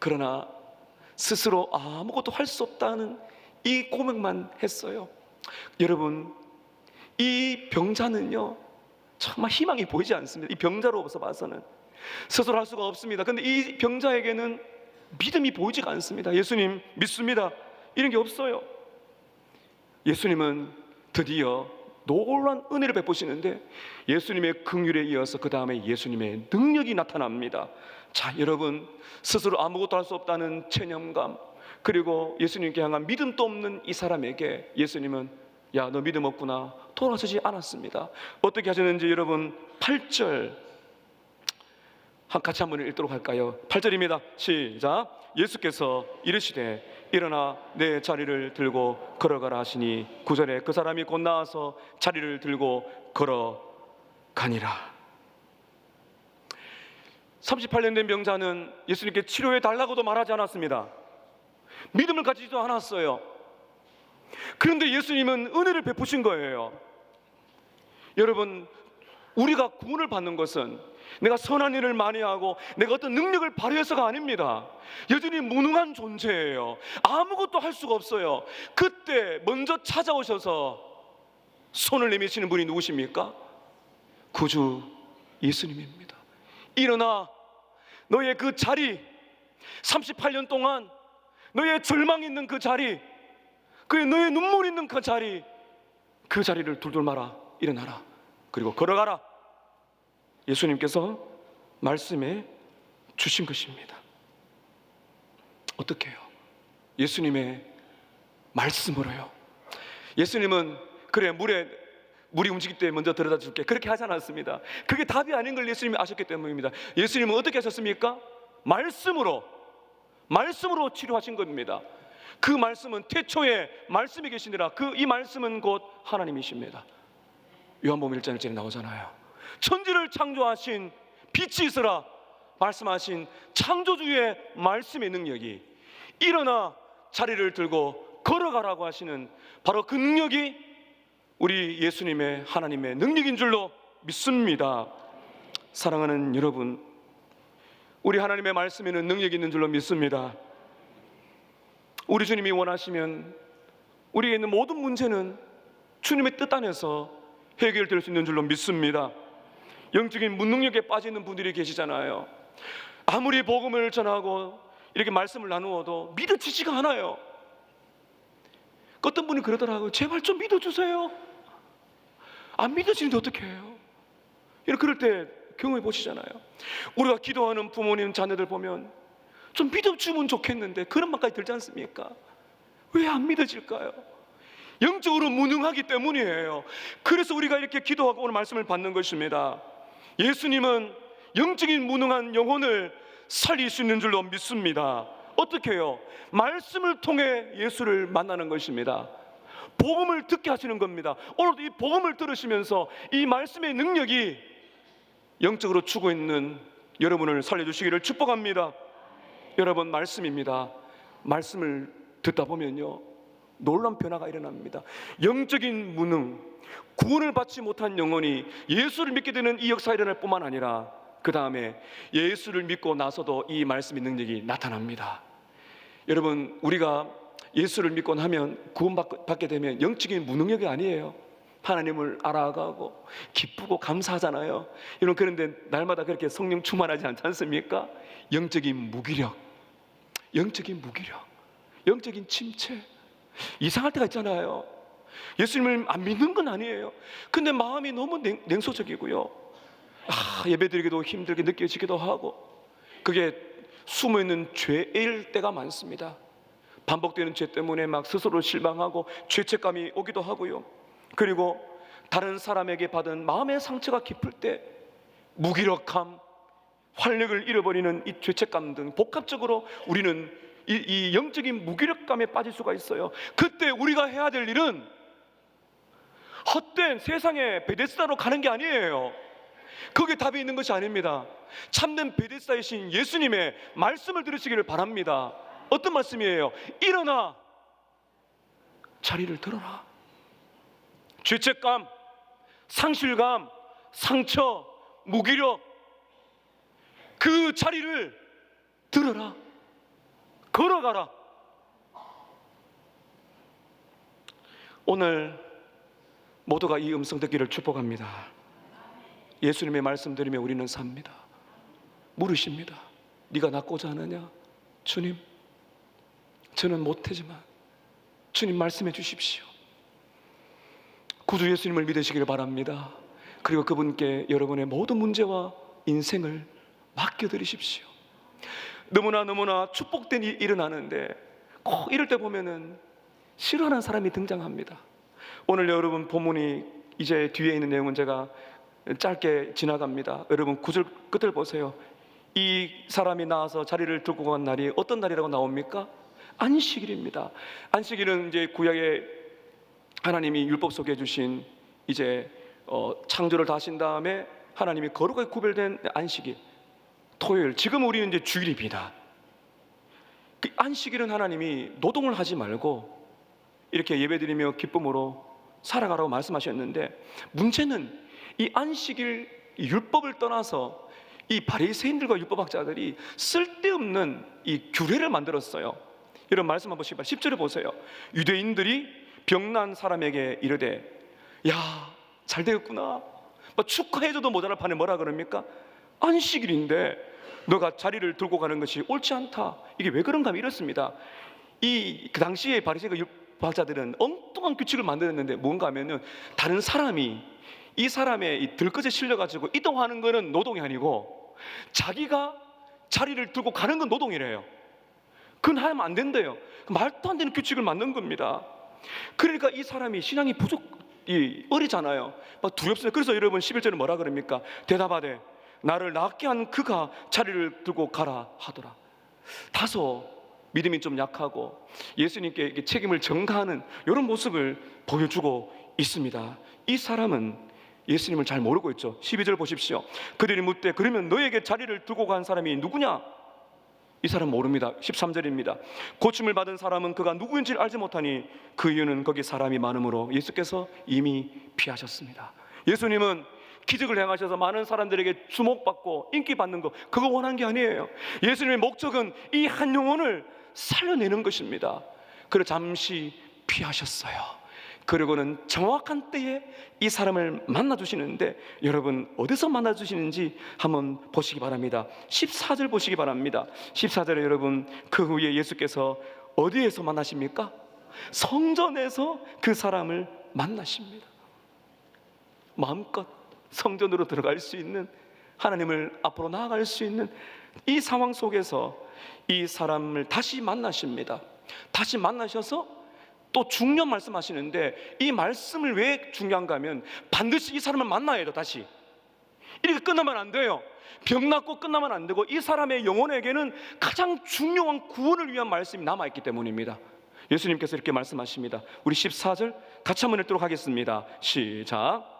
그러나 스스로 아무것도 할 수 없다는 이 고백만 했어요. 여러분, 이 병자는요 정말 희망이 보이지 않습니다. 이 병자로서 봐서는 스스로 할 수가 없습니다. 그런데 이 병자에게는 믿음이 보이지가 않습니다. 예수님 믿습니다, 이런 게 없어요. 예수님은 드디어 놀라운 은혜를 베푸시는데 예수님의 긍휼에 이어서 그 다음에 예수님의 능력이 나타납니다. 자, 여러분, 스스로 아무것도 할 수 없다는 체념감, 그리고 예수님께 향한 믿음도 없는 이 사람에게 예수님은 야, 너 믿음 없구나, 돌아서지 않았습니다. 어떻게 하셨는지 여러분 8절 같이 한번 읽도록 할까요? 8절입니다. 시작. 예수께서 이르시되 일어나 내 자리를 들고 걸어가라 하시니 9절에 그 사람이 곧 나와서 자리를 들고 걸어가니라. 38년 된 병자는 예수님께 치료해 달라고도 말하지 않았습니다. 믿음을 가지지도 않았어요. 그런데 예수님은 은혜를 베푸신 거예요. 여러분, 우리가 구원을 받는 것은 내가 선한 일을 많이 하고 내가 어떤 능력을 발휘해서가 아닙니다. 여전히 무능한 존재예요. 아무것도 할 수가 없어요. 그때 먼저 찾아오셔서 손을 내미시는 분이 누구십니까? 구주 예수님입니다. 일어나 너의 그 자리, 38년 동안 너의 절망 있는 그 자리, 너의 눈물 있는 그 자리, 그 자리를 둘둘 말아 일어나라. 그리고 걸어가라. 예수님께서 말씀해 주신 것입니다. 어떻게 해요? 예수님의 말씀으로요. 예수님은 그래 물이 움직일 때 먼저 데려다 줄게 그렇게 하지 않았습니다. 그게 답이 아닌 걸 예수님이 아셨기 때문입니다. 예수님은 어떻게 하셨습니까? 말씀으로 치료하신 겁니다. 그 말씀은 태초에 말씀이 계시니라. 이 말씀은 곧 하나님이십니다. 요한복음 1장 1절에 나오잖아요. 천지를 창조하신 빛이 있으라 말씀하신 창조주의 말씀의 능력이 일어나 자리를 들고 걸어가라고 하시는 바로 그 능력이 우리 예수님의 하나님의 능력인 줄로 믿습니다. 사랑하는 여러분, 우리 하나님의 말씀에는 능력이 있는 줄로 믿습니다. 우리 주님이 원하시면 우리에게 있는 모든 문제는 주님의 뜻 안에서 해결될 수 있는 줄로 믿습니다. 영적인 무능력에 빠지는 분들이 계시잖아요. 아무리 복음을 전하고 이렇게 말씀을 나누어도 믿어지지가 않아요. 어떤 분이 그러더라고요. 제발 좀 믿어주세요. 안 믿어지는데 어떻게 해요? 그럴 때 경험해 보시잖아요. 우리가 기도하는 부모님 자녀들 보면 좀 믿어주면 좋겠는데 그런 말까지 들지 않습니까? 왜 안 믿어질까요? 영적으로 무능하기 때문이에요. 그래서 우리가 이렇게 기도하고 오늘 말씀을 받는 것입니다. 예수님은 영적인 무능한 영혼을 살릴 수 있는 줄로 믿습니다. 어떻게 해요? 말씀을 통해 예수를 만나는 것입니다. 복음을 듣게 하시는 겁니다. 오늘도 이 복음을 들으시면서 이 말씀의 능력이 영적으로 추고 있는 여러분을 살려주시기를 축복합니다. 여러분, 말씀입니다. 말씀을 듣다 보면요 놀라운 변화가 일어납니다. 영적인 무능, 구원을 받지 못한 영혼이 예수를 믿게 되는 이 역사가 일어날 뿐만 아니라 그 다음에 예수를 믿고 나서도 이 말씀의 능력이 나타납니다. 여러분, 우리가 예수를 믿고 나면 구원받게 되면 영적인 무능력이 아니에요. 하나님을 알아가고 기쁘고 감사하잖아요. 여러분, 그런데 날마다 그렇게 성령 충만하지 않지 않습니까? 영적인 무기력, 영적인 침체, 이상할 때가 있잖아요. 예수님을 안 믿는 건 아니에요. 근데 마음이 너무 냉소적이고요. 예배드리기도 힘들게 느껴지기도 하고, 그게 숨어있는 죄일 때가 많습니다. 반복되는 죄 때문에 막 스스로 실망하고 죄책감이 오기도 하고요. 그리고 다른 사람에게 받은 마음의 상처가 깊을 때 무기력함, 활력을 잃어버리는 이 죄책감 등 복합적으로 우리는 이 영적인 무기력감에 빠질 수가 있어요. 그때 우리가 해야 될 일은 헛된 세상의 베데스다로 가는 게 아니에요. 거기에 답이 있는 것이 아닙니다. 참된 베데스다이신 예수님의 말씀을 들으시기를 바랍니다. 어떤 말씀이에요? 일어나 자리를 들어라. 죄책감, 상실감, 상처, 무기력, 그 자리를 들어라. 걸어가라. 오늘 모두가 이 음성 듣기를 축복합니다. 예수님의 말씀 들으며 우리는 삽니다. 물으십니다. 네가 낫고자 하느냐? 주님, 저는 못하지만 주님 말씀해 주십시오. 구주 예수님을 믿으시기를 바랍니다. 그리고 그분께 여러분의 모든 문제와 인생을 맡겨드리십시오. 너무나 축복된 일이 일어나는데 꼭 이럴 때 보면은 싫어하는 사람이 등장합니다. 오늘 여러분 본문이 이제 뒤에 있는 내용은 제가 짧게 지나갑니다. 여러분 9절 끝을 보세요. 이 사람이 나와서 자리를 들고 간 날이 어떤 날이라고 나옵니까? 안식일입니다. 안식일은 이제 구약에 하나님이 율법 속에 주신 이제 창조를 다 하신 다음에 하나님이 거룩하게 구별된 안식일, 토요일. 지금 우리는 이제 주일입니다. 그 안식일은 하나님이 노동을 하지 말고 이렇게 예배드리며 기쁨으로 살아가라고 말씀하셨는데, 문제는 이 안식일 율법을 떠나서 이 바리새인들과 율법학자들이 쓸데없는 이 규례를 만들었어요. 이런 말씀 한번 보시기 바랍니다. 10절에 보세요. 유대인들이 병난 사람에게 이르되, 야, 잘 되었구나, 축하해줘도 모자랄 판에 뭐라 그럽니까? 안식일인데 너가 자리를 들고 가는 것이 옳지 않다. 이게 왜 그런가 하면 이렇습니다. 그 당시에 바리새인과 율법학자들은 엉뚱한 규칙을 만들었는데, 뭔가 하면은 다른 사람이 이 사람의 이 들것에 실려가지고 이동하는 거는 노동이 아니고 자기가 자리를 들고 가는 건 노동이래요. 그건 하면 안 된대요. 말도 안 되는 규칙을 만든 겁니다. 그러니까 이 사람이 신앙이 어리잖아요. 막 두렵습니다. 그래서 여러분 11절은 뭐라 그럽니까? 대답하되 나를 낫게 한 그가 자리를 들고 가라 하더라. 다소 믿음이 좀 약하고 예수님께 책임을 전가하는 이런 모습을 보여주고 있습니다. 이 사람은 예수님을 잘 모르고 있죠. 12절 보십시오. 그들이 묻되 그러면 너에게 자리를 두고 간 사람이 누구냐? 이 사람 모릅니다. 13절입니다. 고침을 받은 사람은 그가 누구인지를 알지 못하니 그 이유는 거기 사람이 많음으로 예수께서 이미 피하셨습니다. 예수님은 기적을 행하셔서 많은 사람들에게 주목받고 인기받는 거, 그거 원한 게 아니에요. 예수님의 목적은 이 한 영혼을 살려내는 것입니다. 그래서 잠시 피하셨어요. 그리고는 정확한 때에 이 사람을 만나주시는데, 여러분 어디서 만나주시는지 한번 보시기 바랍니다. 14절 보시기 바랍니다. 14절에 여러분, 그 후에 예수께서 어디에서 만나십니까? 성전에서 그 사람을 만나십니다. 마음껏 성전으로 들어갈 수 있는, 하나님을 앞으로 나아갈 수 있는 이 상황 속에서 이 사람을 다시 만나십니다. 다시 만나셔서 또 중요한 말씀하시는데, 이 말씀을 왜 중요한가 하면 반드시 이 사람을 만나야 돼요. 다시 이렇게 끝나면 안 돼요. 병 낫고 끝나면 안 되고, 이 사람의 영혼에게는 가장 중요한 구원을 위한 말씀이 남아있기 때문입니다. 예수님께서 이렇게 말씀하십니다. 우리 14절 같이 한번 읽도록 하겠습니다. 시작.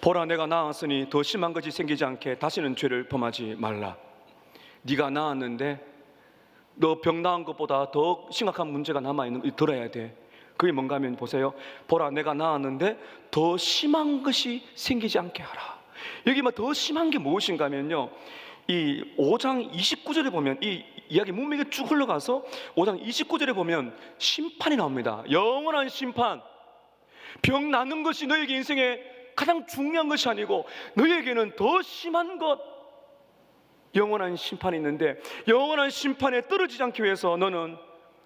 보라, 내가 나았으니 더 심한 것이 생기지 않게 다시는 죄를 범하지 말라. 네가 나았는데 너 병 나은 것보다 더 심각한 문제가 남아있는 거 들어야 돼. 그게 뭔가 하면 보세요. 보라, 내가 나았는데 더 심한 것이 생기지 않게 하라. 여기 뭐 더 심한 게 무엇인가 하면요, 이 5장 29절에 보면 이 이야기 문맥에 쭉 흘러가서 5장 29절에 보면 심판이 나옵니다. 영원한 심판. 병 나는 것이 너에게 인생에 가장 중요한 것이 아니고 너희에게는 더 심한 것, 영원한 심판이 있는데, 영원한 심판에 떨어지지 않기 위해서 너는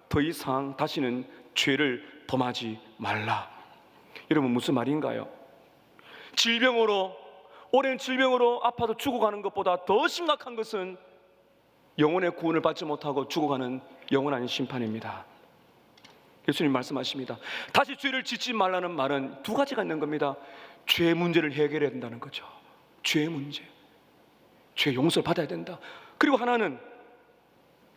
더 이상 다시는 죄를 범하지 말라. 여러분 무슨 말인가요? 질병으로, 오랜 질병으로 아파서 죽어가는 것보다 더 심각한 것은 영혼의 구원을 받지 못하고 죽어가는 영원한 심판입니다. 예수님 말씀하십니다. 다시 죄를 짓지 말라는 말은 두 가지가 있는 겁니다. 죄 문제를 해결해야 된다는 거죠. 죄 문제, 죄 용서를 받아야 된다. 그리고 하나는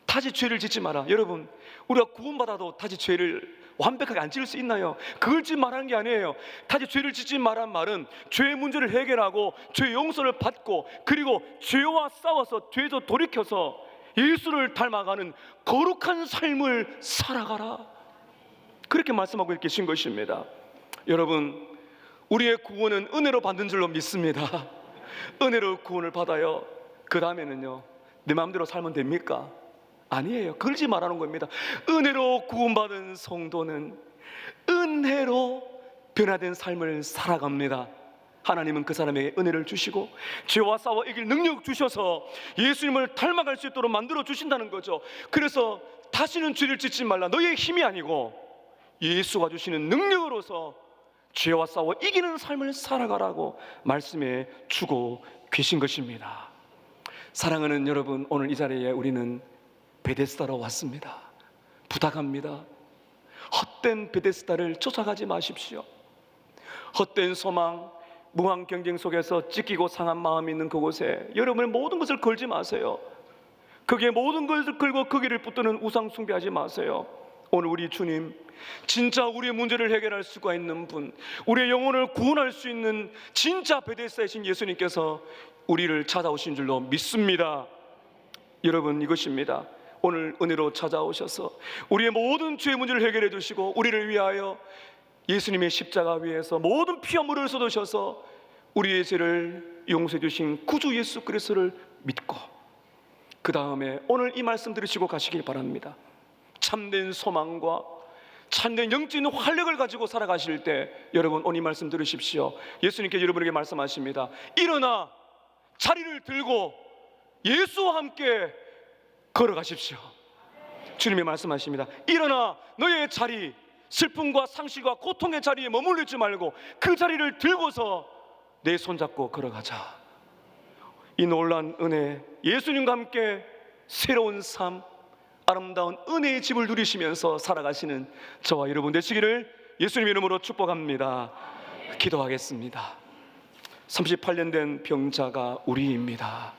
다시 죄를 짓지 마라. 여러분, 우리가 구원받아도 다시 죄를 완벽하게 안 지을 수 있나요? 그걸 지금 말하는 게 아니에요. 다시 죄를 짓지 말란 말은 죄의 문제를 해결하고 죄 용서를 받고, 그리고 죄와 싸워서 죄에서 돌이켜서 예수를 닮아가는 거룩한 삶을 살아가라. 그렇게 말씀하고 계신 것입니다. 여러분, 우리의 구원은 은혜로 받는 줄로 믿습니다. 은혜로 구원을 받아요. 그 다음에는요, 내 마음대로 살면 됩니까? 아니에요. 그러지 말라는 겁니다. 은혜로 구원받은 성도는 은혜로 변화된 삶을 살아갑니다. 하나님은 그 사람에게 은혜를 주시고 죄와 싸워 이길 능력 주셔서 예수님을 닮아갈 수 있도록 만들어 주신다는 거죠. 그래서 다시는 죄를 짓지 말라. 너의 힘이 아니고 예수가 주시는 능력으로서 죄와 싸워 이기는 삶을 살아가라고 말씀해 주고 계신 것입니다. 사랑하는 여러분, 오늘 이 자리에 우리는 베데스다로 왔습니다. 부탁합니다. 헛된 베데스다를 쫓아가지 마십시오. 헛된 소망, 무한 경쟁 속에서 찢기고 상한 마음이 있는 그곳에 여러분의 모든 것을 걸지 마세요. 거기에 모든 것을 걸고 거기를 붙드는 우상 숭배하지 마세요. 오늘 우리 주님, 진짜 우리의 문제를 해결할 수가 있는 분, 우리의 영혼을 구원할 수 있는 진짜 베데스다이신 예수님께서 우리를 찾아오신 줄로 믿습니다. 여러분, 이것입니다. 오늘 은혜로 찾아오셔서 우리의 모든 죄의 문제를 해결해 주시고 우리를 위하여 예수님의 십자가 위에서 모든 피와 물을 쏟으셔서 우리의 죄를 용서해 주신 구주 예수 그리스도를 믿고 그 다음에 오늘 이 말씀 들으시고 가시길 바랍니다. 참된 소망과 참된 영적인 활력을 가지고 살아가실 때 여러분, 오늘 이 말씀 들으십시오. 예수님께서 여러분에게 말씀하십니다. 일어나 자리를 들고 예수와 함께 걸어가십시오. 주님이 말씀하십니다. 일어나 너의 자리, 슬픔과 상실과 고통의 자리에 머물러 있지 말고 그 자리를 들고서 내 손잡고 걸어가자. 이 놀라운 은혜, 예수님과 함께 새로운 삶, 아름다운 은혜의 집을 누리시면서 살아가시는 저와 여러분 되시기를 예수님 이름으로 축복합니다. 기도하겠습니다. 38년 된 병자가 우리입니다.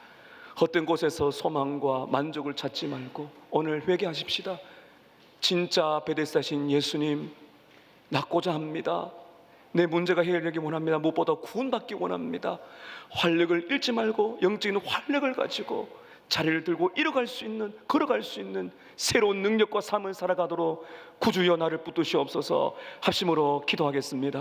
헛된 곳에서 소망과 만족을 찾지 말고 오늘 회개하십시다. 진짜 베데스다신 예수님, 낫고자 합니다. 내 문제가 해결되기 원합니다. 무엇보다 구원받기 원합니다. 활력을 잃지 말고 영적인 활력을 가지고 자리를 들고 걸어갈 수 있는 새로운 능력과 삶을 살아가도록 구주여 나를 붙드시옵소서. 합심으로 기도하겠습니다.